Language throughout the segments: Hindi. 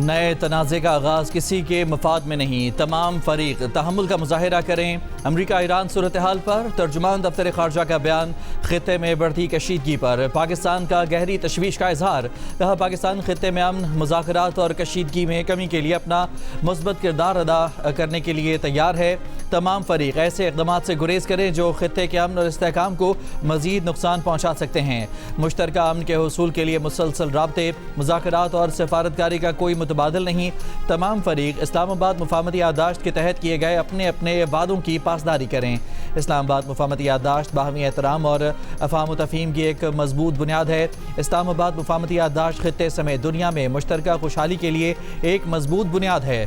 नए तनाज़े का आगाज़ किसी के मफाद में नहीं, तमाम फरीक तहम्मुल का मुजाहिरा करें। अमरीका ईरान सूरत हाल पर तर्जुमान दफ्तर खारजा का बयान। खित्ते में बढ़ती कशीदगी पर पाकिस्तान का गहरी तशवीश का इजहार। कहा, पाकिस्तान खित्ते में अमन, मुज़ाकरात और कशीदगी में कमी के लिए अपना मुस्बत किरदार अदा करने के लिए तैयार है। तमाम फरीक ऐसे इक़दाम से गुरेज करें जो खित्ते के अमन और इस्तेहकाम को मज़ीद नुकसान पहुँचा सकते हैं। मुश्तरका अमन के हुसूल के लिए मुसलसल राब्ते, मुज़ाकरात और सफारतकारी का कोई मुतबादिल नहीं। तमाम फरीक इस्लामाबाद मुफाहमती याददाश्त के तहत किए गए अपने अपने वादों की पासदारी करें। इस्लामाबाद मुफाहमती याददाश्त बाहमी एहतराम और अफ़ाम तफ़हीम की एक मजबूत बुनियाद है। इस्लामाबाद मुफाहमती याददाश्त खित्ते समेत दुनिया में मुश्तरका खुशहाली के लिए एक मजबूत बुनियाद है।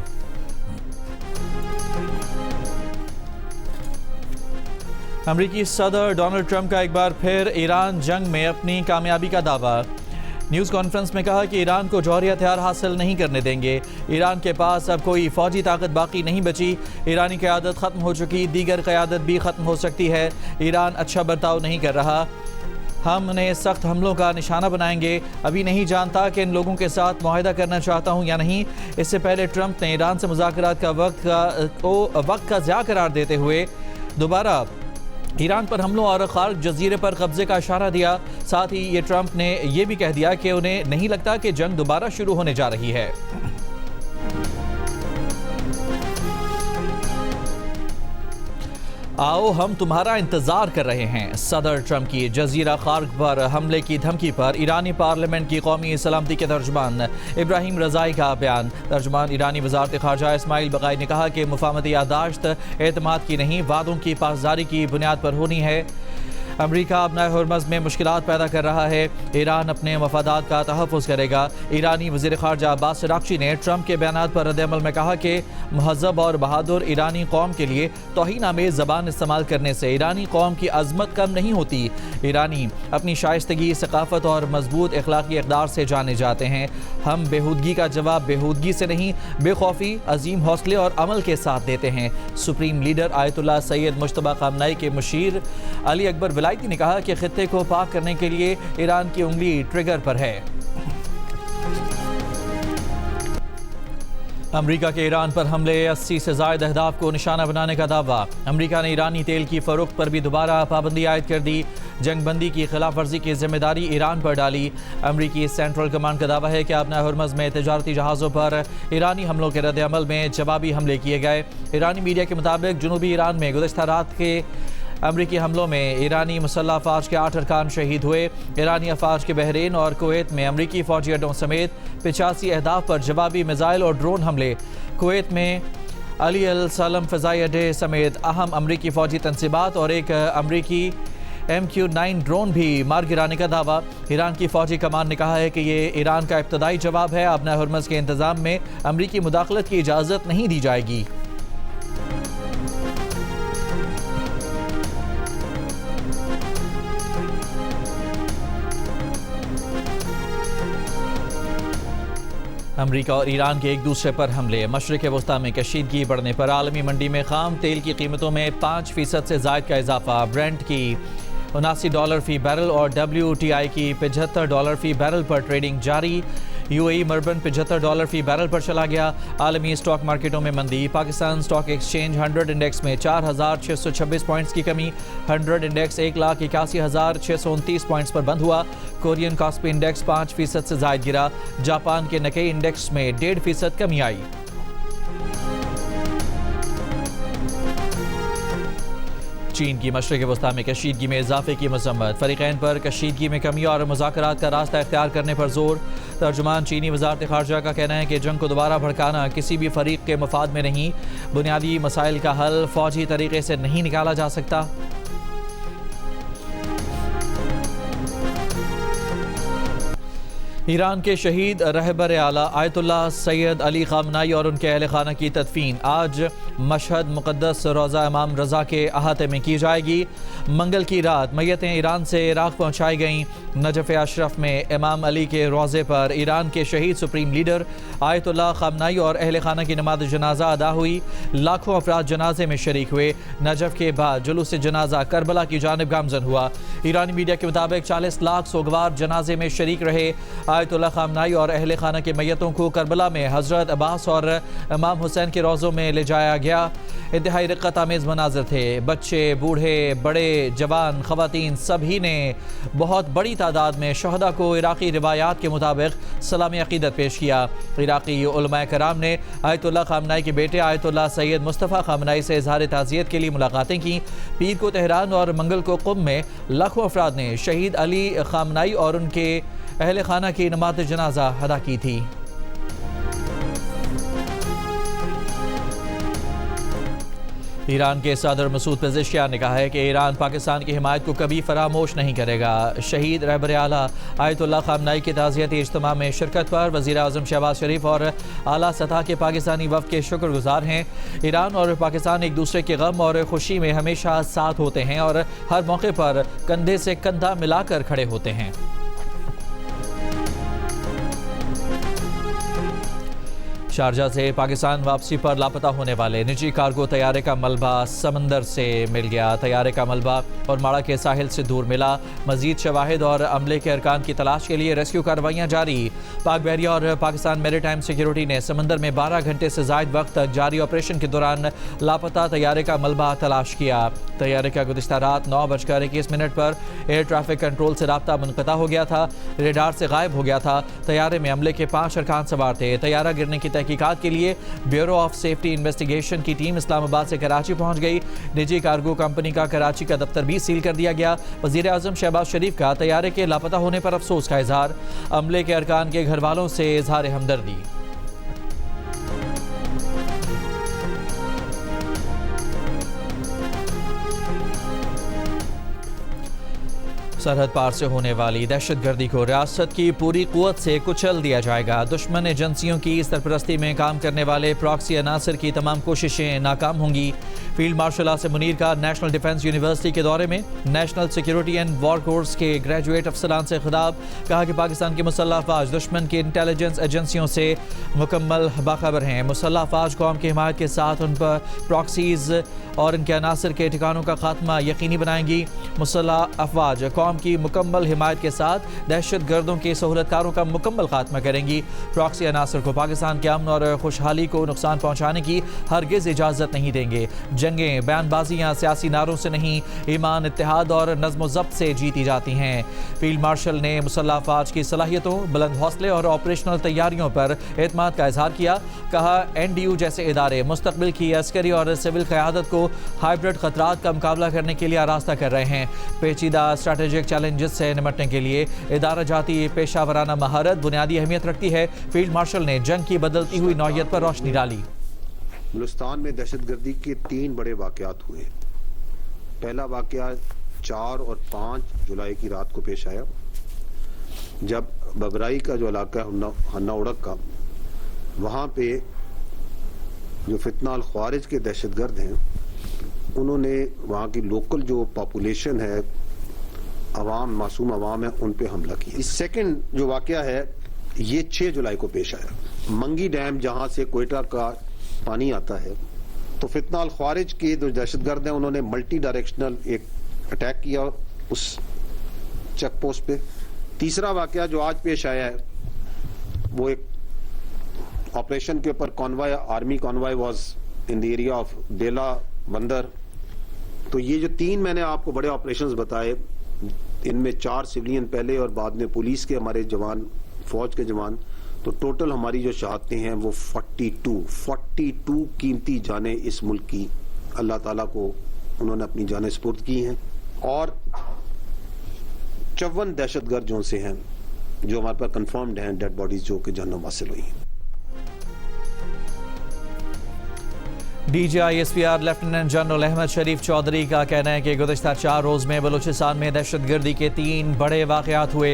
अमरीकी सदर डोनाल्ड ट्रंप का एक बार फिर ईरान जंग में अपनी कामयाबी का दावा। न्यूज़ कॉन्फ्रेंस में कहा कि ईरान को जौहरी हथियार हासिल नहीं करने देंगे। ईरान के पास अब कोई फौजी ताकत बाकी नहीं बची। ईरानी क़यादत ख़त्म हो चुकी, दीगर क़यादत भी ख़त्म हो सकती है। ईरान अच्छा बर्ताव नहीं कर रहा, हम उन्हें सख्त हमलों का निशाना बनाएंगे। अभी नहीं जानता कि इन लोगों के साथ मुआहिदा करना चाहता हूं या नहीं। इससे पहले ट्रंप ने ईरान से मुज़ाकरात का वक्त का ज़िया करार देते हुए दोबारा ईरान पर हमलों और खार्क जजीरे पर कब्जे का इशारा दिया। साथ ही ये ट्रंप ने यह भी कह दिया कि उन्हें नहीं लगता कि जंग दोबारा शुरू होने जा रही है। आओ हम तुम्हारा इंतजार कर रहे हैं। सदर ट्रंप की जजीरा खार्क पर हमले की धमकी पर ईरानी पार्लियामेंट की कौमी सलामती के तर्जुमान इब्राहिम रज़ाई का बयान। तर्जुमान ईरानी वज़ारत ख़ारजा इस्माइल बग़ाई ने कहा कि मुफाहमती याददाश्त एतमाद की नहीं, वादों की पासदारी की बुनियाद पर होनी है। अमरीका अपना हुर्मज़ में मुश्किलात पैदा कर रहा है। ईरान अपने मफादात का तहफ़्फ़ुज़ करेगा। ईरानी वज़ीर ख़ारजा अब्बास अराग़ची ने ट्रंप के बयान पर रद्द-ए-अमल में कहा कि महज़ब और बहादुर ईरानी कौम के लिए तौहीन आमेज़ ज़बान इस्तेमाल करने से ईरानी कौम की अज़मत कम नहीं होती। ईरानी अपनी शाइस्तगी, सकाफ़त और मजबूत अखलाक़ी इक़दार से जाने जाते हैं। हम बेहूदगी का जवाब बेहूदगी से नहीं, बेखौफी, अजीम हौसले और अमल के साथ देते हैं। Supreme leader Ayatollah Sayyid Mojtaba Khamenei के मुशीर अली अकबर विलायती ने कहा कि खित्ते को पाक करने के लिए ईरान की उंगली ट्रिगर पर है। अमरीका के ईरान पर हमले, 80 से ज़ायद अहदाफ को निशाना बनाने का दावा। अमरीका ने ईरानी तेल की फ़रोख्त पर भी दोबारा पाबंदी आयद कर दी। जंगबंदी की खिलाफ वर्जी की जिम्मेदारी ईरान पर डाली। अमरीकी सेंट्रल कमांड का दावा है कि अपना हुर्मज़ में तजारती जहाज़ों पर ईरानी हमलों के रद्द अमल में जवाबी हमले किए गए। ईरानी मीडिया के मुताबिक जनूबी ईरान में गुज़श्ता रात के अमरीकी हमलों में ईरानी मुसल्लह अफ़वाज के 8 अरकान शहीद हुए। ईरानी अफ़वाज के बहरीन और कुवैत में अमरीकी फ़ौजी अड्डों समेत 85 अहदाफ पर जवाबी मिज़ाइल और ड्रोन हमले। कुवैत में अली अल सलम फ़ज़ाई अड्डे समेत अहम अमरीकी फ़ौजी तनसीबात और एक अमरीकी MQ-9 ड्रोन भी मार गिराने का दावा। ईरान की फ़ौजी कमान ने कहा है कि ये ईरान का इब्तदाई जवाब है। अपना हुर्मज़ के इंतज़ाम में अमरीकी मुदाखलत की इजाज़त नहीं दी जाएगी। अमरीका और ईरान के एक दूसरे पर हमले, मशरिक़ वस्ता में कशीदगी बढ़ने पर आलमी मंडी में खाम तेल की कीमतों में 5% से ज़ायद का इजाफा। ब्रेंट की $79 फ़ी बैरल और WTI की $75 फ़ी बैरल पर ट्रेडिंग जारी। UAE मर्बन $75 फ़ी बैरल पर चला गया। आलमी स्टॉक मार्केटों में मंदी। पाकिस्तान स्टॉक एक्सचेंज 100 इंडेक्स में 4,626 पॉइंट्स की कमी। 100 इंडेक्स 1,81,629 पॉइंट्स पर बंद हुआ। कोरियन कॉस्पी इंडेक्स 5% से ज़ायद गिरा। जापान के निक्केई इंडेक्स में 1.5% कमी आई। चीन की मशरिक़ वस्ता में कशीदगी में इजाफे की मज़म्मत। फ़रीक़ैन पर कशीदगी में कमी और मुज़ाकरात का रास्ता इख्तियार करने पर जोर। तर्जुमान चीनी वज़ारत ख़ारजा का कहना है कि जंग को दोबारा भड़काना किसी भी फ़रीक़ के मफाद में नहीं। बुनियादी मसाइल का हल फ़ौजी तरीक़े से नहीं निकाला जा सकता। ईरान के शहीद रहबर आला आयतुल्लाह सैयद अली ख़ामनई और उनके अहल खाना की तदफीन आज मशहद मुक़द्दस रोज़ा इमाम रज़ा के अहाते में की जाएगी। मंगल की रात मैयतें ईरान से इराक़ पहुँचाई गईं। नजफ़ अशरफ में इमाम अली के रोज़े पर ईरान के शहीद सुप्रीम लीडर आयतुल्लाह ख़ामनाई और अहल खाना की नमाज जनाजा अदा हुई। लाखों अफराद जनाजे में शरीक हुए। नजफ़ के बाद जुलूस जनाजा करबला की जानिब गामज़न हुआ। ईरानी मीडिया के मुताबिक 40 लाख सोगवार जनाजे में शरीक रहे। आयतुल्लाह ख़ामनाई और अहल खाना के मैयतों को करबला में हज़रत अब्बास और इमाम हुसैन के रोज़ों में ले जाया गया। इंतहाई रिक़्क़त आमेज़ मनाज़र थे। बच्चे, बूढ़े, बड़े, जवान, ख़वातीन सभी ने बहुत बड़ी तादाद में शहदा को इराक़ी रिवायात के मुताबिक सलाम अक़ीदत पेश किया। इराक़ी उलमाए कराम ने आयतुल्लाह ख़ामनाई के बेटे आयतुल्लाह सैयद मुस्तफ़ा ख़ामनाई से इज़हार ताज़ियत के लिए मुलाकातें की। पीर को तेहरान और मंगल को क़ुम में लाखों अफराद ने शहीद अली ख़ामनाई और उनके अहल खाना की नमाज जनाजा अदा की थी। ईरान के सदर मसूद पेज़ेश्कियान ने कहा है कि ईरान पाकिस्तान की हिमायत को कभी फरामोश नहीं करेगा। शहीद रहबर आला आयतुल्लाह ख़ामनाई के ताज़ियती इज्तिमा में शिरकत पर वज़ीर आज़म शहबाज शरीफ और आला सतह के पाकिस्तानी वफ़द के शुक्रगुज़ार हैं। ईरान और पाकिस्तान एक दूसरे के गम और खुशी में हमेशा साथ होते हैं और हर मौके पर कंधे से कंधा मिलाकर खड़े होते हैं। शारजा से पाकिस्तान वापसी पर लापता होने वाले निजी कार्गो तैयारे का मलबा समंदर से मिल गया। तैयारे का मलबा और माड़ा के साहिल से दूर मिला। मजीद शवाहिद और अमले के अरकान की तलाश के लिए रेस्क्यू कार्रवाइयाँ जारी। पाक बहरिया और पाकिस्तान मैरीटाइम सिक्योरिटी ने समंदर में 12 घंटे से ज़ायद वक्त तक जारी ऑपरेशन के दौरान लापता तैयारे का मलबा तलाश किया। तैयारे का गुज़िश्ता रात 9:21 पर एयर ट्रैफिक कंट्रोल से रब्ता मुनक़ता हो गया था। रेडार से गायब हो गया था। तैयारे में अमले के 5 अरकान सवार थे। तैयारा गिरने की तहकीकात के लिए ब्यूरो ऑफ सेफ्टी इन्वेस्टिगेशन की टीम इस्लामाबाद से कराची पहुंच गई। निजी कार्गो कंपनी का कराची का दफ्तर भी सील कर दिया गया। वज़ीर आज़म शहबाज शरीफ का तैयारे के लापता होने पर अफसोस का इजहार। अमले के अरकान के घर वालों से इजहार हमदर्दी। सरहद पार से होने वाली दहशतगर्दी को रियासत की पूरी कुव्वत से कुचल दिया जाएगा। दुश्मन एजेंसियों की सरपरस्ती में काम करने वाले प्रॉक्सी अनासर की तमाम कोशिशें नाकाम होंगी। फील्ड मार्शल आसिम मुनीर का नेशनल डिफेंस यूनिवर्सिटी के दौरे में national security and war course के ग्रेजुएट अफसरान से खिताब। कहा कि पाकिस्तान की मुसल्लह अफवाज दुश्मन की इंटेलिजेंस एजेंसियों से मुकम्मल बाखबर हैं। मुसल्लह अफवाज कौम की हिमायत के साथ उन पर प्रॉक्सीज और इनके अनासर के ठिकानों का खात्मा यकीनी बनाएंगी। मुसल्लह अफवाज कौम की मुकम्मल हिमायत के साथ दहशत गर्दों के सहूलतकारों का मुकम्मल खात्मा करेंगी। प्रॉक्सी अनासर को पाकिस्तान के अमन और खुशहाली को नुकसान पहुँचाने की हरगिज़ इजाज़त नहीं देंगे। जंगें बयानबाजियाँ सियासी नारों से नहीं, ईमान, इत्तेहाद और नज़्म ज़ब्त से जीती जाती हैं। फील्ड मार्शल ने मुसल्लह अफवाज की सलाहियतों, बुलंद हौसले और ऑपरेशनल तैयारियों पर एतमाद का इजहार किया। कहा NDU जैसे इदारे मुस्तकबिल की अस्करी और सिविल क़यादत को हाइब्रिड ख़तरात का मुकाबला करने के लिए आरास्ता कर रहे हैं। पेचीदा स्ट्रैटेजिक चैलेंजेस से निपटने के लिए इदारा जाती पेशावराना महारत बुनियादी अहमियत रखती है। फील्ड मार्शल ने जंग की बदलती हुई नौयत पर रोशनी डाली। बलूचिस्तान में दहशतगर्दी के 3 बड़े वाक़यात हुए। पहला वाक़या 4 और 5 जुलाई की रात को पेश आया, जब बबराई का जो इलाका है हन्ना उड़क का, वहाँ पे जो फितना अल ख्वारिज के दहशतगर्द हैं, उन्होंने वहाँ की लोकल जो पॉपुलेशन है, अवाम, मासूम अवाम है, उन पे हमला किया। इस सेकंड जो वाक़या है ये 6 जुलाई को पेश आया। मंगी डैम जहाँ से कोयटा का पानी आता है, तो फितना अल ख्वारिज के जो दहशतगर्द हैं उन्होंने मल्टी डायरेक्शनल एक अटैक किया उस चेक पोस्ट पे। तीसरा वाक़या जो आज पेश आया है वो एक ऑपरेशन के ऊपर convoy, army convoy was in the area of Bela Bandar. तो ये जो 3 मैंने आपको बड़े ऑपरेशंस बताए, इनमें 4 सिविलियन पहले और बाद में पुलिस के हमारे जवान, फौज के जवान, तो टोटल हमारी जो शहादतें हैं वो 42 कीमती जानें इस मुल्क की अल्लाह ताला को उन्होंने अपनी जानें सुपुर्द की हैं, और 54 दहशतगर्द जो से हैं जो हमारे पास कंफर्म्ड हैं डेड बॉडीज जो कि जहन्नुम हासिल हुई हैं। DGI SPR lieutenant general Ahmed Sharif Chaudhry का कहना है कि गुज़िश्ता 4 रोज़ में बलूचिस्तान में दहशतगर्दी के 3 बड़े वाक़यात हुए।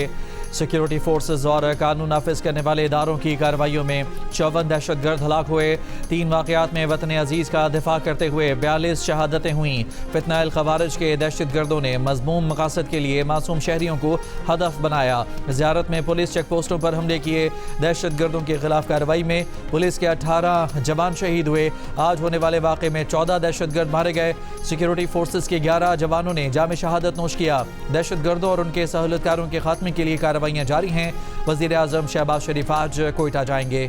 सिक्योरिटी फोर्सेज और कानून नाफिज करने वाले इदारों की कार्रवाइयों में 54 दहशतगर्द हलाक हुए। 3 वाक़यात में वतन अजीज़ का दिफा करते हुए 42 शहादतें हुईं। फितना अल खवारिज के दहशतगर्दों ने मज़मूम मकासद के लिए मासूम शहरियों को हदफ बनाया। ज़ियारत में पुलिस चेक पोस्टों पर हमले किए। दहशतगर्दों के खिलाफ कार्रवाई में पुलिस के 18 जवान शहीद हुए। आज होने वाले वाक़े में 14 दहशतगर्द मारे गए। सिक्योरिटी फोर्सेज के 11 जवानों ने जाम शहादत नोश किया। दहशतगर्दों और उनके सहूलतकारों के खात्मे के लिए कार्रवाइयाँ जारी हैं। वज़ीर आज़म शहबाज शरीफ आज कोयटा जाएंगे।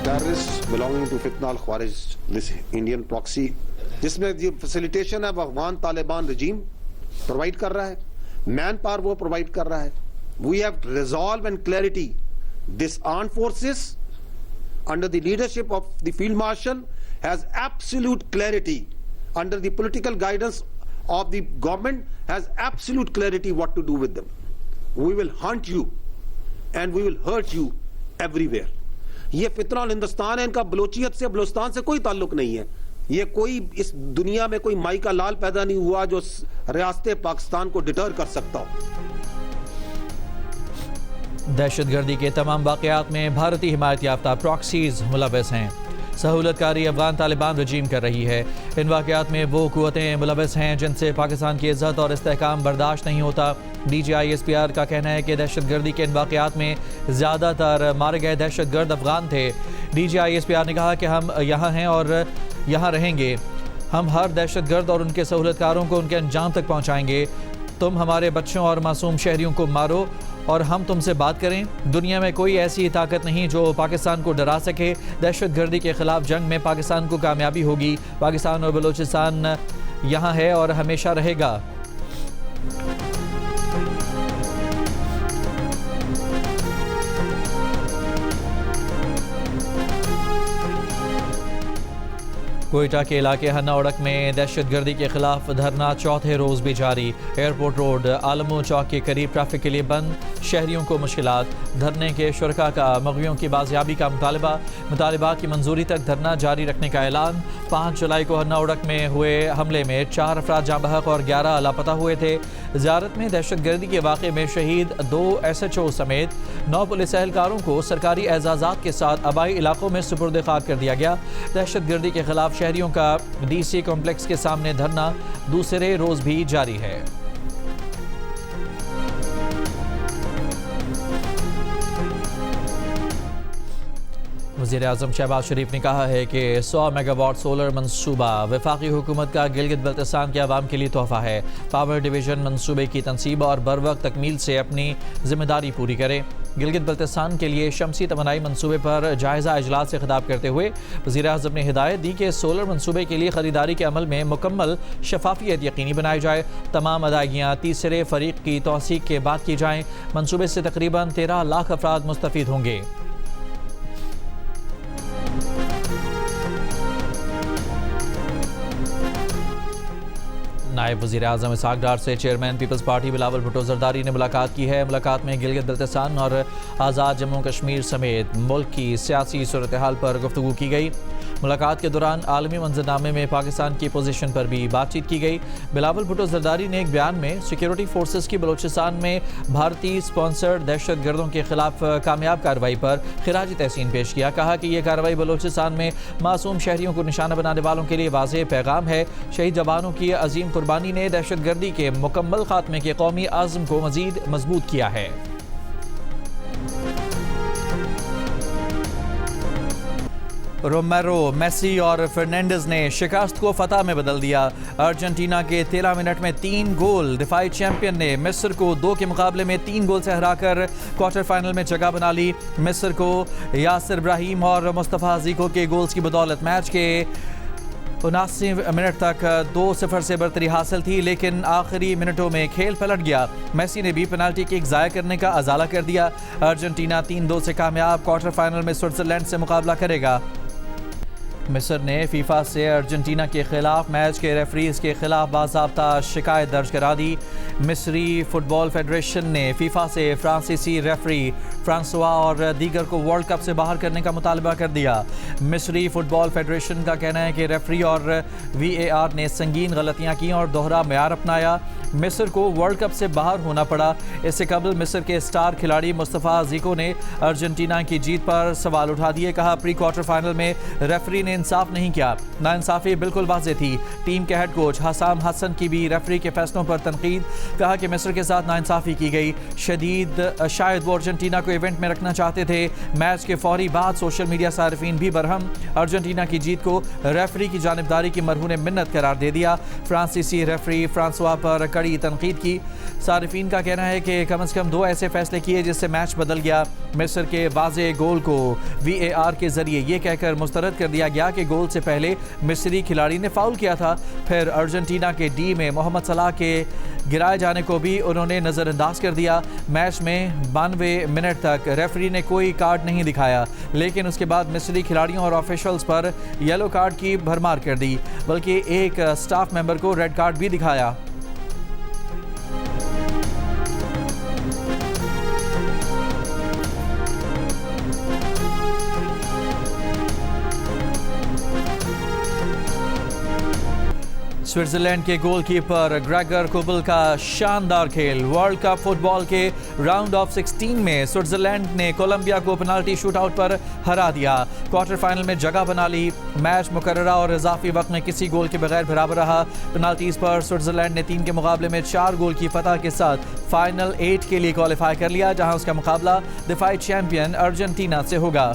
Terrorist belonging to Fitna al Khawarij, this Indian proxy, जिसमें ये फैसिलिटेशन है वो अफगान तालिबान रजीम प्रोवाइड कर रहा है, मैन पावर वो प्रोवाइड कर रहा है। We have resolve and clarity this armed forces under the leadership of the field marshal has absolute clarity, under the political guidance of the government has absolute clarity what to do with them. We will hunt you and we will hurt you everywhere. ये फितना और हिंदुस्तान है, इनका बलोचियत से बलोचिस्तान से कोई ताल्लुक नहीं है। ये कोई इस दुनिया में कोई माई का लाल पैदा नहीं हुआ जो रियासत पाकिस्तान को डिटर कर सकता हो। दहशतगर्दी के तमाम वाक़यात में भारतीय हिमायत याफ्ता प्रॉक्सीज मुलव्वस हैं। सहूलतकारी अफगान तालिबान रजीम कर रही है। इन वाक़यात में वो क़ुव्वतें मुलव्वस हैं जिनसे पाकिस्तान की इज़्ज़त और इस्तेहकाम बर्दाश्त नहीं होता। DGI SPR का कहना है कि दहशतगर्दी के इन वाक़यात में ज़्यादातर मारे गए दहशतगर्द अफगान थे। DGI SPR ने कहा कि हम यहाँ हैं और यहाँ रहेंगे। हम हर दहशतगर्द और उनके सहूलतकारों को उनके अंजाम तक पहुँचाएंगे। तुम हमारे बच्चों और मासूम शहरियों को मारो और हम तुमसे बात करें। दुनिया में कोई ऐसी ताकत नहीं जो पाकिस्तान को डरा सके। दहशतगर्दी के खिलाफ जंग में पाकिस्तान को कामयाबी होगी। पाकिस्तान और बलूचिस्तान यहाँ है और हमेशा रहेगा। कोयटा के इलाके हन्ना उड़क में दहशतगर्दी के खिलाफ धरना चौथे रोज़ भी जारी। एयरपोर्ट रोड आलमू चौक के करीब ट्रैफिक के लिए बंद, शहरियों को मुश्किलात। धरने के शुरका का मग़वियों की बाजियाबी का मुतालबा की मंजूरी तक धरना जारी रखने का ऐलान। 5 जुलाई को हन्ना उड़क में हुए हमले में 4 अफराद जाँ बहक और 11 लापता हुए थे। ज़ियारत में दहशतगर्दी के वाक़े में शहीद 2 SHO समेत 9 पुलिस एहलकारों को सरकारी एजाज़ात के साथ आबाई इलाकों में सुपुर्द खाक कर दिया गया। दहशतगर्दी के खिलाफ शहरियों का DC कॉम्प्लेक्स के सामने धरना दूसरे रोज भी जारी है। वज़ीर आज़म शहबाज शरीफ ने कहा है कि 100 मेगावाट सोलर मंसूबा वफाकी हुकूमत का गिलगित बल्तिस्तान के अवाम के लिए तोहफ़ा है। पावर डिवीज़न मंसूबे की तनसीब और बरवक्त तकमील से अपनी जिम्मेदारी पूरी करे। गिलगित बल्तिस्तान के लिए शमसी तवानाई मंसूबे पर जायज़ा इजलास से खिताब करते हुए वज़ीर आज़म ने हिदायत दी कि सोलर मंसूबे के लिए ख़रीदारी के अमल में मुकम्मल शफाफियत यकीनी बनाई जाए। तमाम अदायगियाँ तीसरे फ़रीक की तौसीक के बाद की जाएँ। मंसूबे से तकरीबन 13 लाख अफराद मुस्तफ़ीद होंगे। नायब वज़ीर आज़म इसहाक़ डार से chairman Peoples Party Bilawal Bhutto Zardari ने मुलाकात की है। मुलाकात में गिलगित बल्तिस्तान और आज़ाद जम्मू कश्मीर समेत मुल्क की सियासी सूरत हाल पर गुफ्तगू की गई। मुलाकात के दौरान आलमी मंजरनामे में पाकिस्तान की पोजीशन पर भी बातचीत की गई। बिलावल भुट्टो ज़रदारी ने एक बयान में सिक्योरिटी फोर्सेस की बलूचिस्तान में भारतीय स्पॉन्सर्ड दहशतगर्दों के खिलाफ कामयाब कार्रवाई पर खिराज तहसीन पेश किया। कहा कि यह कार्रवाई बलूचिस्तान में मासूम शहरियों को निशाना बनाने वालों के लिए वाज़ेह पैगाम है। शहीद जवानों की अजीम कुर्बानी ने दहशतगर्दी के मुकम्मल खात्मे के कौमी आज़म को मज़ीद मजबूत किया है। रोमेरो, मेसी और फर्नांडिस ने शिकस्त को फतह में बदल दिया। अर्जेंटीना के 13 मिनट में 3 गोल। दिफाई चैंपियन ने मिस्र को 2 के मुकाबले में 3 गोल से हराकर क्वार्टर फाइनल में जगह बना ली। मिस्र को यासिर इब्राहिम और मुस्तफ़ा ज़ीको के गोल्स की बदौलत मैच के 79 मिनट तक 2-0 से बरतरी हासिल थी, लेकिन आखिरी मिनटों में खेल पलट गया। मेसी ने भी पेनाल्टी किक ज़ाया करने का अजाला कर दिया। अर्जेंटीना 3-2 से कामयाब, क्वार्टर फाइनल में स्विट्ज़रलैंड से मुकाबला करेगा। मिस्र ने फीफा से अर्जेंटीना के खिलाफ मैच के रेफरीज के खिलाफ बाज़ाब्ता शिकायत दर्ज करा दी। मिस्री फुटबॉल फेडरेशन ने फीफा से फ्रांसीसी रेफरी फ्रांसवा और दीगर को वर्ल्ड कप से बाहर करने का मुतालबा कर दिया। मिस्री फुटबॉल फेडरेशन का कहना है कि रेफरी और VAR ने संगीन गलतियां की और दोहरा मेयार अपनाया। मिस्र को वर्ल्ड कप से बाहर होना पड़ा। इससे कबल मिस्र के स्टार खिलाड़ी मुस्तफ़ा ज़ीको ने अर्जेंटीना की जीत पर सवाल उठा दिए। कहा, प्री क्वार्टर फाइनल में रेफरी ने इंसाफ नहीं किया, नाइंसाफ़ी बिल्कुल वाज़ेह थी। टीम के हेड कोच हसाम हसन की भी रेफरी के फैसलों पर तनकीद। कहा कि मिस्र के साथ नाइंसाफ़ी की गई शदीद। शायद वो अर्जेंटीना को इवेंट में रखना चाहते थे। मैच के फौरी बाद सोशल मीडिया सारिफीन भी बरहम। अर्जेंटीना की जीत को रेफरी की जानिबदारी की मरहून मिन्नत करार दे दिया। फ्रांसीसी रेफरी फ्रांसवा पर कड़ी तनकीद की। सारिफीन का कहना है कि कम से कम 2 ऐसे फैसले किए जिससे मैच बदल गया। मिस्र के वाज़े गोल को VAR के जरिए ये कहकर मुस्तरद कर दिया गया कि गोल से पहले मिस्री खिलाड़ी ने फाउल किया था। फिर अर्जेंटीना के डी में मोहम्मद सलाह के गिराए जाने को भी उन्होंने नज़रअंदाज कर दिया। मैच में 92 मिनट तक रेफरी ने कोई कार्ड नहीं दिखाया, लेकिन उसके बाद मिस्री खिलाड़ियों और ऑफिशियल्स पर येलो कार्ड की भरमार कर दी, बल्कि एक स्टाफ मेंबर को रेड कार्ड भी दिखाया। स्विट्जरलैंड के गोलकीपर ग्रेगर कोबल का शानदार खेल। वर्ल्ड कप फुटबॉल के राउंड ऑफ 16 में स्विट्जरलैंड ने कोलंबिया को पेनाल्टी शूटआउट पर हरा दिया। क्वार्टर फाइनल में जगह बना ली। मैच मुकर्ररा और इजाफी वक्त में किसी गोल के बगैर बराबर रहा। पेनाल्टीज पर स्विट्जरलैंड ने 3 के मुकाबले में 4 गोल की फतह के साथ फाइनल 8 के लिए क्वालिफाई कर लिया, जहां उसका मुकाबला दिफाई चैंपियन अर्जेंटीना से होगा।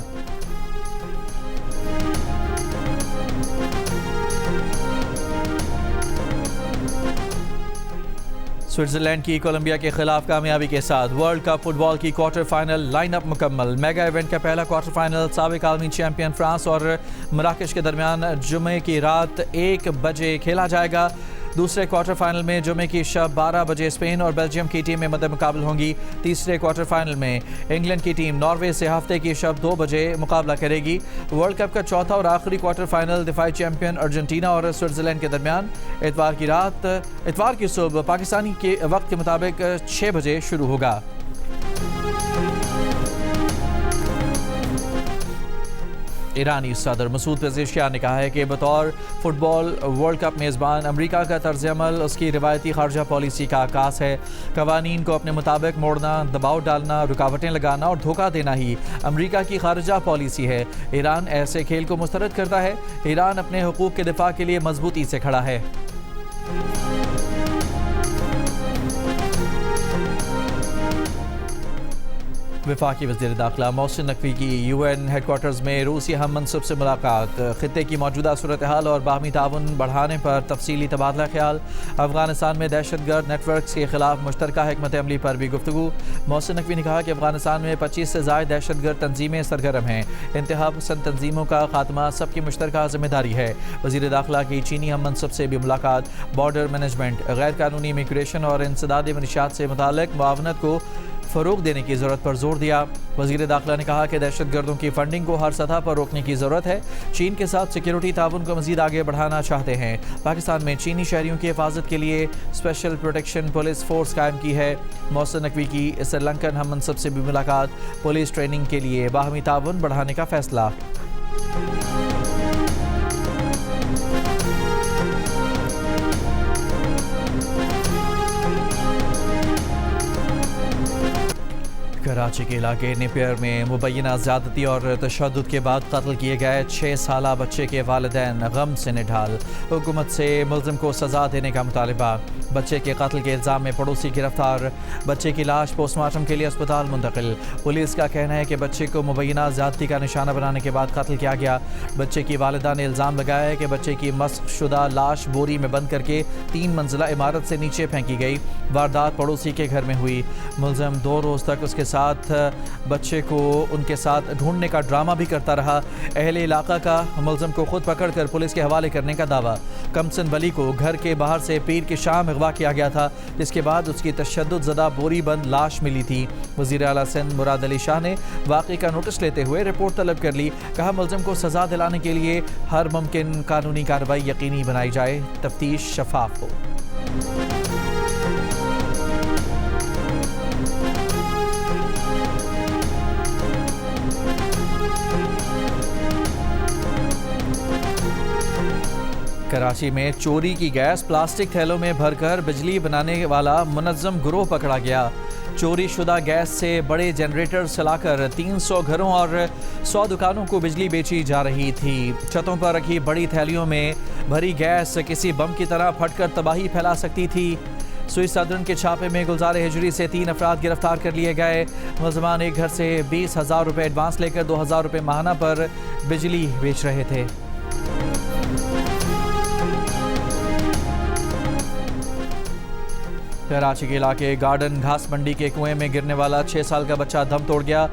स्विट्जरलैंड की कोलंबिया के खिलाफ कामयाबी के साथ वर्ल्ड कप फुटबॉल की क्वार्टर फाइनल लाइनअप मुकम्मल। मेगा इवेंट का पहला क्वार्टर फाइनल साबिक आलमी चैंपियन फ्रांस और मराकश के दरमियान जुमे की रात 1 बजे खेला जाएगा। दूसरे क्वार्टर फाइनल में जुमे की शब 12 बजे स्पेन और बेल्जियम की टीम में मद्दे मुकाबल होंगी। तीसरे क्वार्टर फाइनल में इंग्लैंड की टीम नॉर्वे से हफ्ते की शब 2 बजे मुकाबला करेगी। वर्ल्ड कप का चौथा और आखिरी क्वार्टर फाइनल दिफाई चैंपियन अर्जेंटीना और स्विट्जरलैंड के दरमियान इतवार की सुबह पाकिस्तानी के वक्त के मुताबिक 6 बजे शुरू होगा। ईरानी सदर मसूद पेज़ेशियान ने कहा है कि बतौर फुटबॉल वर्ल्ड कप मेज़बान अमेरिका का तर्ज अमल उसकी रिवायती खारजा पॉलिसी का आकाश है। कवानीन को अपने मुताबिक मोड़ना, दबाव डालना, रुकावटें लगाना और धोखा देना ही अमेरिका की खारजा पॉलिसी है। ईरान ऐसे खेल को मुस्तरद करता है। ईरान अपने हुकूक के दिफा के लिए मजबूती से खड़ा है। वफाकी वज़ीर दाखिला मोहसिन नकवी की UN हेडक्वार्टर्स में रूसी हम मनसब से मुलाकात। खित्ते की मौजूदा सूरत हाल और बाहमी ताउन बढ़ाने पर तफसीली तबादला ख्याल। अफगानिस्तान में दहशतगर्द नेटवर्क के खिलाफ मुश्तरका हिकमत अमली पर भी गुफ्तगू। मोहसिन नकवी ने कहा कि अफगानिस्तान में 25 से ज़ायद दहशतगर्द तंजीमें सरगर्म हैं। इंतहा पसंद तंजीमों का खात्मा सबकी मुश्तरका जिम्मेदारी है। वज़ीर दाखिला की चीनी हम मनसब से भी मुलाकात। बॉर्डर मैनेजमेंट, गैर कानूनी इमिग्रेशन और इंसदादी मनशियात से मुताल्लिक मुआवनत को फ़रोग देने की ज़रूरत पर जोर दिया। वज़ीर दाखिला ने कहा कि दहशतगर्दों की फंडिंग को हर सतह पर रोकने की ज़रूरत है। चीन के साथ सिक्योरिटी ताउन को मज़ीद आगे बढ़ाना चाहते हैं। पाकिस्तान में चीनी शहरियों की हिफाजत के लिए स्पेशल प्रोटेक्शन पुलिस फोर्स कायम की है। मोहसिन नकवी की श्रीलंकन हम मनसब से भी मुलाकात। पुलिस ट्रेनिंग के लिए बाहमी ताउन बढ़ाने का फैसला। कराची के इलाके नेपियर में मुबैना ज़्यादती और तशद्दुद के बाद कत्ल किए गए 6 साला बच्चे के वालिदैन गम से निढाल। हुकूमत से मुल्ज़िम को सज़ा देने का मुतालिबा। बच्चे के कत्ल के इल्ज़ाम में पड़ोसी गिरफ्तार। बच्चे की लाश पोस्टमार्टम के लिए अस्पताल मुंतकिल। पुलिस का कहना है कि बच्चे को मुबैना ज़्यादती का निशाना बनाने के बाद कत्ल किया गया। बच्चे की वालिदा ने इल्ज़ाम लगाया है कि बच्चे की मस्क शुदा लाश बोरी में बंद करके 3 मंजिला इमारत से नीचे फेंकी गई। वारदात पड़ोसी के घर में हुई। मुल्ज़िम 2 रोज़ तक उसके साथ साथ बच्चे को उनके साथ ढूंढने का ड्रामा भी करता रहा। अहले इलाका का मुलज़िम को खुद पकड़कर पुलिस के हवाले करने का दावा। कमसन वली को घर के बाहर से पीर की शाम अगवा किया गया था, जिसके बाद उसकी तशद्दुद ज़दा बोरी बंद लाश मिली थी। वज़ीर आला सिंध मुराद अली शाह ने वाक़े का नोटिस लेते हुए रिपोर्ट तलब कर ली। कहा, मुलज़िम को सज़ा दिलाने के लिए हर मुमकिन कानूनी कार्रवाई यकीनी बनाई जाए, तफ्तीश शफाफ हो। कराची में चोरी की गैस प्लास्टिक थैलों में भरकर बिजली बनाने वाला मुनज़्ज़म गिरोह पकड़ा गया। चोरी शुदा गैस से बड़े जनरेटर चलाकर 300 घरों और 100 दुकानों को बिजली बेची जा रही थी। छतों पर रखी बड़ी थैलियों में भरी गैस किसी बम की तरह फटकर तबाही फैला सकती थी। सुई सदरन के छापे में गुलजार हिजरी से 3 अफराद गिरफ्तार कर लिए गए। मुलज़मान एक घर से 20,000 रुपये एडवांस लेकर 2,000 रुपये माहाना पर बिजली बेच रहे थे। कराची के इलाके गार्डन घास मंडी के कुएं में गिरने वाला 6 साल का बच्चा दम तोड़ गया।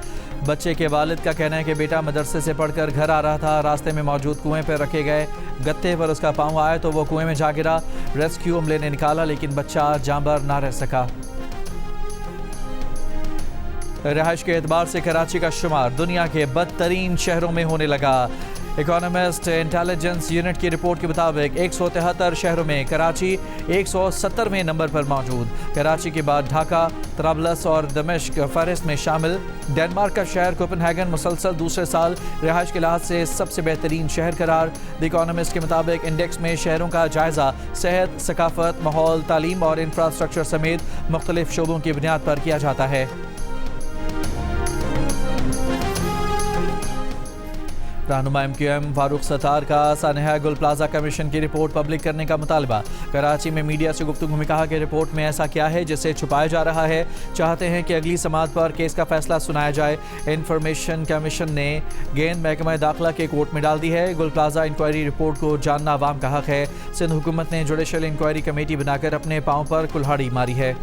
बच्चे के वालिद का कहना है कि बेटा मदरसे से पढ़कर घर आ रहा था। रास्ते में मौजूद कुएं पर रखे गए गत्ते पर उसका पांव आया तो वो कुएं में जा गिरा। रेस्क्यू अमले ने निकाला लेकिन बच्चा जांबार ना रह सका। रिहाइश के एतबार से कराची का शुमार दुनिया के बदतरीन शहरों में होने लगा। इकोनॉमिस्ट इंटेलिजेंस यूनिट की रिपोर्ट के मुताबिक 173 शहरों में कराची 170वें नंबर पर मौजूद। कराची के बाद ढाका, तराबलस और दमिश्क फहरिस्त में शामिल। डेनमार्क का शहर कोपेनहेगन मुसलसल दूसरे साल रिहाइश के लिहाज से सबसे बेहतरीन शहर करार। द इकोनॉमिस्ट के मुताबिक इंडेक्स में शहरों का जायजा सेहत, सकाफत, माहौल, तालीम और इंफ्रास्ट्रक्चर समेत मुख्तलिफ शोबों की बुनियाद पर किया जाता है। रहनुमा MQM फारूक सत्तार का सानहा गुल प्लाजा कमीशन की रिपोर्ट पब्लिक करने का मुतालबा। कराची में मीडिया से गुफ्तगू में कहा कि रिपोर्ट में ऐसा क्या है जिसे छुपाया जा रहा है। चाहते हैं कि अगली समाअत पर केस का फैसला सुनाया जाए। इंफॉर्मेशन कमीशन ने गेंद महकमा दाखिला के कोर्ट में डाल दी है। गुल प्लाजा इंक्वायरी रिपोर्ट को जानना अवाम का हक है। सिंध हुकूमत ने जुडिशल इंक्वायरी कमेटी बनाकर अपने पाँव पर कुल्हाड़ी मारी है।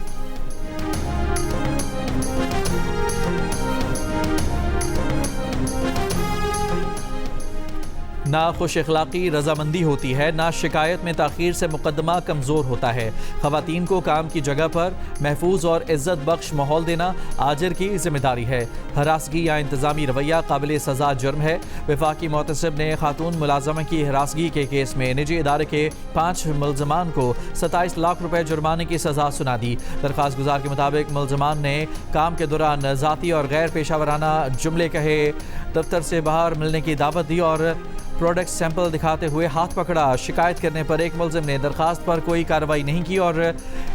ना खुश अखलाक़ी रजामंदी होती है, ना शिकायत में ताख़ीर से मुकदमा कमज़ोर होता है। ख़वातीन को काम की जगह पर महफूज और इज़्ज़त बख्श माहौल देना आजिर की जिम्मेदारी है। हरासगी या इंतज़ामी रवैया काबिल सज़ा जुर्म है। वफाकी मोहतसिब ने खातून मुलाजमा की हरासगी के केस में निजी इदारे के 5 मुलज़मान को 27 लाख रुपए जुर्माने की सज़ा सुना दी। दरख्वास्त गुजार के मुताबिक मुलज़मान ने काम के दौरान ज़ाती और गैर पेशावराना जुमले कहे, दफ्तर से बाहर मिलने की दावत दी और प्रोडक्ट सैंपल दिखाते हुए हाथ पकड़ा। शिकायत करने पर एक मुलजिम ने दरखास्त पर कोई कार्रवाई नहीं की और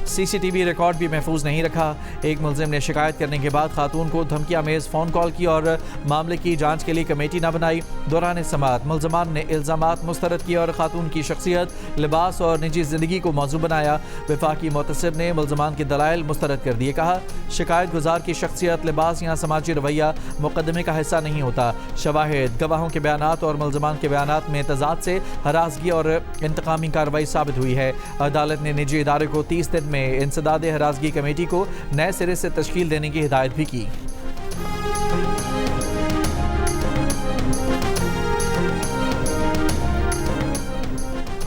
CCTV रिकॉर्ड भी महफूज नहीं रखा। एक मुलजिम ने शिकायत करने के बाद खातून को धमकियामेज़ फ़ोन कॉल की और मामले की जांच के लिए कमेटी न बनाई। दौरान समाअत मुलजमान ने इल्ज़ामात मुस्तरद किए और खातून की शख्सियत, लिबास और निजी ज़िंदगी को मौजू बनाया। वफाकी मोहतसिब ने मुलजमान के दलाइल मुस्तरद कर दिए। कहा, शिकायत गुजार की शख्सियत, लिबास या समाजी रवैया मुकदमे का हिस्सा नहीं होता। शवाहिद, गवाहों के बयानात और मुलजमान के बयानात में तजाद से हरासगी और इंतकामी कार्रवाई साबित हुई है। अदालत ने निजी इदारे को 30 दिन में इंसदाद हरासगी कमेटी को नए सिरे से तश्कील देने की हिदायत भी की।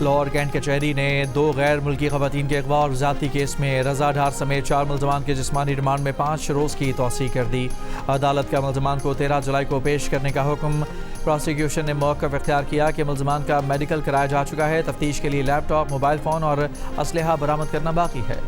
लाहौर कैंट कचहरी ने 2 गैर मुल्की खवातीन के अगवा और ज़्यादती केस में रजा ढार समेत 4 मुलजमान के जिस्मानी रिमांड में 5 रोज़ की तौसीह कर दी। अदालत का मुलजमान को 13 जुलाई को पेश करने का हुक्म। प्रोसिक्यूशन ने मौक़िफ़ इख्तियार किया कि मुलजमान का मेडिकल कराया जा चुका है। तफ्तीश के लिए लैपटॉप, मोबाइल फ़ोन और असलहा बरामद करना बाकी है।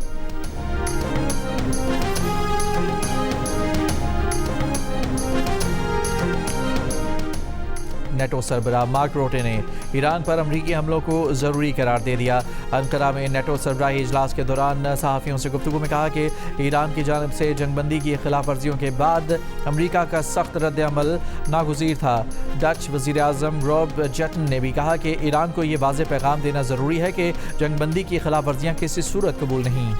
नेटो सरबराह मार्क रूटे ने ईरान पर अमरीकी हमलों को ज़रूरी करार दे दिया। अंकारा में नेटो सरबराही इजलास के दौरान सहाफ़ियों से गुफ्तगू में कहा कि ईरान की जानिब से जंगबंदी की खिलाफ वर्जियों के बाद अमरीका का सख्त रद्द अमल नागुज़ीर था। डच वज़ीर आज़म रॉब जेटन ने भी कहा कि ईरान को ये वाज़ेह पैगाम देना ज़रूरी है कि जंगबंदी की खिलाफ वर्जियाँ किसी सूरत कबूल नहीं।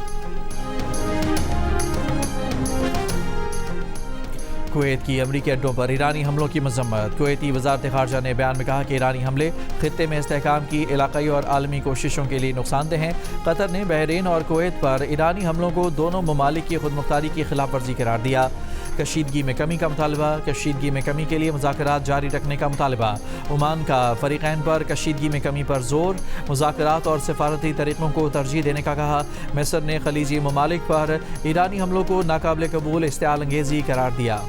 कुवैत की अमरीकी अड्डों पर ईरानी हमलों की मजम्मत। कुवैती वज़ारत ख़ारजा ने बयान में कहा कि ईरानी हमले खित्ते में इस्तेहकाम की इलाक़ाई और आलमी कोशिशों के लिए नुकसानदेह हैं। कतर ने बहरीन और कुवैत पर ईरानी हमलों को दोनों ममालिक की खुदमुख्तारी की खिलाफ वर्जी करार दिया। कशीदगी में कमी का मुतालबा। कशीदगी में कमी के लिए मुज़ाकरात जारी रखने का मुतालबा। ओमान का फ़रीक़ैन पर कशीदगी में कमी पर जोर। मुज़ाकरात और सिफारती तरीक़ों को तरजीह देने का कहा। मिस्र ने खलीजी ममालिक पर ईरानी हमलों को नाकाबिल कबूल इश्तिआल अंगेज़ी करार दिया।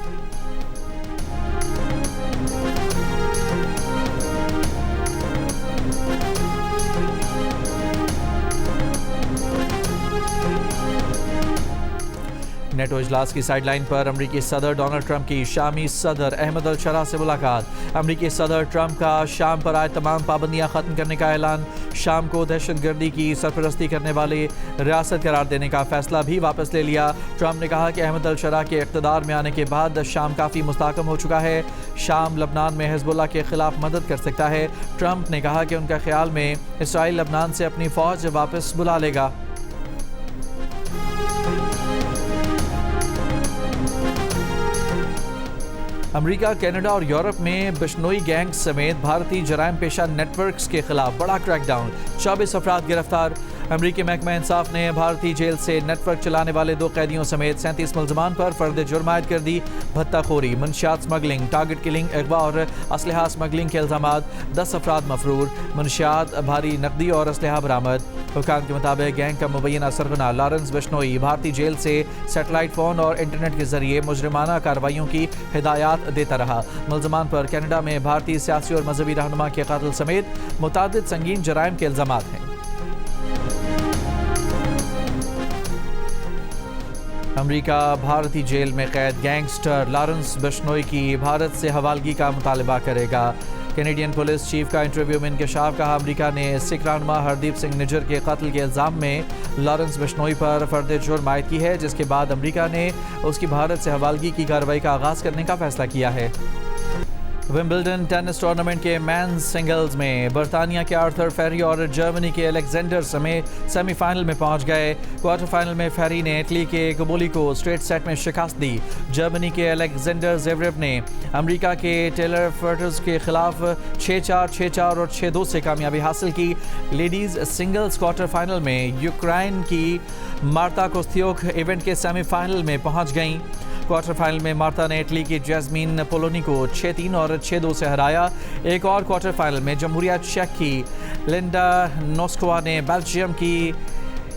नेटो इजलास की साइडलाइन पर अमरीकी सदर डोनाल्ड ट्रंप की शामी सदर अहमद अल शरा से मुलाकात। अमरीकी सदर ट्रंप का शाम पर आए तमाम पाबंदियां खत्म करने का ऐलान। शाम को दहशतगर्दी की सरपरस्ती करने वाले रियासत करार देने का फैसला भी वापस ले लिया। ट्रंप ने कहा कि अहमद अल शरा के इक़्तिदार में आने के बाद शाम काफ़ी मुस्तहकम हो चुका है। शाम लबनान में हिज़्बुल्लाह के खिलाफ मदद कर सकता है। ट्रंप ने कहा कि उनका ख्याल में इसराइल लबनान से अपनी फ़ौज वापस बुला लेगा। अमेरिका, कनाडा और यूरोप में बिश्नोई गैंग समेत भारतीय जराइम पेशा नेटवर्क्स के खिलाफ बड़ा क्रैकडाउन। 24 अफराद गिरफ्तार। अमरीकी महकमा इंसाफ ने भारतीय जेल से नेटवर्क चलाने वाले 2 कैदियों समेत 37 मुल्ज़मान पर फर्द जुर्म आयद कर दी। भत्ताखोरी, मनशियात स्मगलिंग, टारगेट किलिंग, अगवा और असलहा स्मगलिंग के इल्ज़ामात। 10 अफराद मफरूर। मनशियात, भारी नकदी और असलहा बरामद। हुकाम के मुताबिक गैंग का मुबैना सरगना लॉरेंस बिश्नोई भारतीय जेल से सैटेलाइट फ़ोन और इंटरनेट के जरिए मुजरिमाना कार्रवाइयों की हिदायत देता रहा। मुल्ज़मान पर कनाडा में भारतीय सियासी और मजहबी रहनुमा के कत्ल समेत मुतादिद संगीन जराइम के इल्ज़ामात हैं। अमेरिका भारतीय जेल में कैद गैंगस्टर लॉरेंस बिश्नोई की भारत से हवालगी का मुतालबा करेगा। कैनेडियन पुलिस चीफ का इंटरव्यू में इंकशाफ। कहा अमेरिका ने सिख रहनुमा हरदीप सिंह निज्जर के कत्ल के इल्ज़ाम में लॉरेंस बिश्नोई पर फर्द जुर्म आयद की है, जिसके बाद अमेरिका ने उसकी भारत से हवालगी की कार्रवाई का आगाज़ करने का फैसला किया है। विंबलडन टेनिस टूर्नामेंट के मेंस सिंगल्स में बरतानिया के आर्थर फेरी और जर्मनी के अलेक्जेंडर समेत सेमीफाइनल में पहुंच गए। क्वार्टर फाइनल में फेरी ने इटली के कबोली को स्ट्रेट सेट में शिकस्त दी। जर्मनी के अलेक्जेंडर ज़ेवरेव ने अमेरिका के टेलर फर्टर्स के खिलाफ 6-4, 6-4 और 6-2 से कामयाबी हासिल की। लेडीज़ सिंगल्स क्वार्टर फाइनल में यूक्रेन की मार्ता कोस्त्योक इवेंट के सेमीफाइनल में पहुंच गईं। क्वार्टर फाइनल में मार्ता ने इटली की जैस्मीन पोलोनी को 6-3 और 6-2 से हराया। एक और क्वार्टर फाइनल में जमहूरिया चेक की लिंडा नोस्कोवा ने बेल्जियम की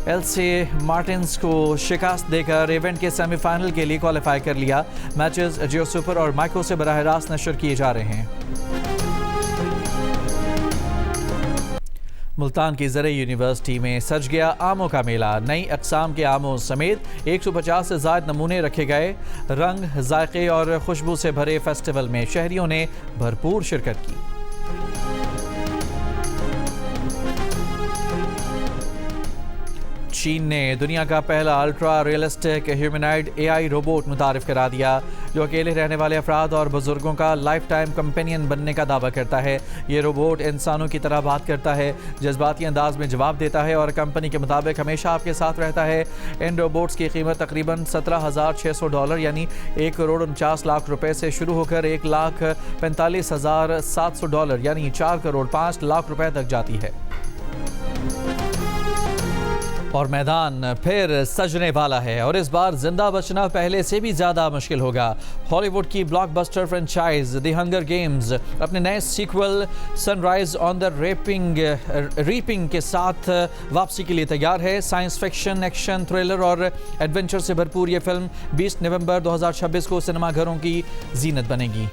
एल्से मार्टिन्स को शिकस्त देकर इवेंट के सेमीफाइनल के लिए क्वालिफाई कर लिया। मैचेस जियो सुपर और माइक्रो से बराह रास्त नशर किए जा रहे हैं। मुल्तान की ज़रई यूनिवर्सिटी में सज गया आमों का मेला। नई अक़साम के आमों समेत 150 से ज़ायद नमूने रखे गए। रंग, जायके और खुशबू से भरे फेस्टिवल में शहरियों ने भरपूर शिरकत की। चीन ने दुनिया का पहला ultra realistic humanoid AI robot मुतारिफ करा दिया, जो अकेले रहने वाले अफराद और बुजुर्गों का लाइफ टाइम कंपेनियन बनने का दावा करता है। ये रोबोट इंसानों की तरह बात करता है, जज्बाती अंदाज में जवाब देता है और कंपनी के मुताबिक हमेशा आपके साथ रहता है। इन रोबोट्स की कीमत तकरीबन $17,600 यानी 1,49,00,000 रुपए से शुरू होकर $1,45,700 यानी $4,05,00,000 रुपए तक जाती है। और मैदान फिर सजने वाला है और इस बार जिंदा बचना पहले से भी ज़्यादा मुश्किल होगा। हॉलीवुड की blockbuster franchise the Hunger Games अपने नए sequel Sunrise on the Reaping के साथ वापसी के लिए तैयार है। साइंस फिक्शन, एक्शन, थ्रिलर और एडवेंचर से भरपूर ये फिल्म 20 नवंबर 2026 को सिनेमाघरों की जीनत बनेगी।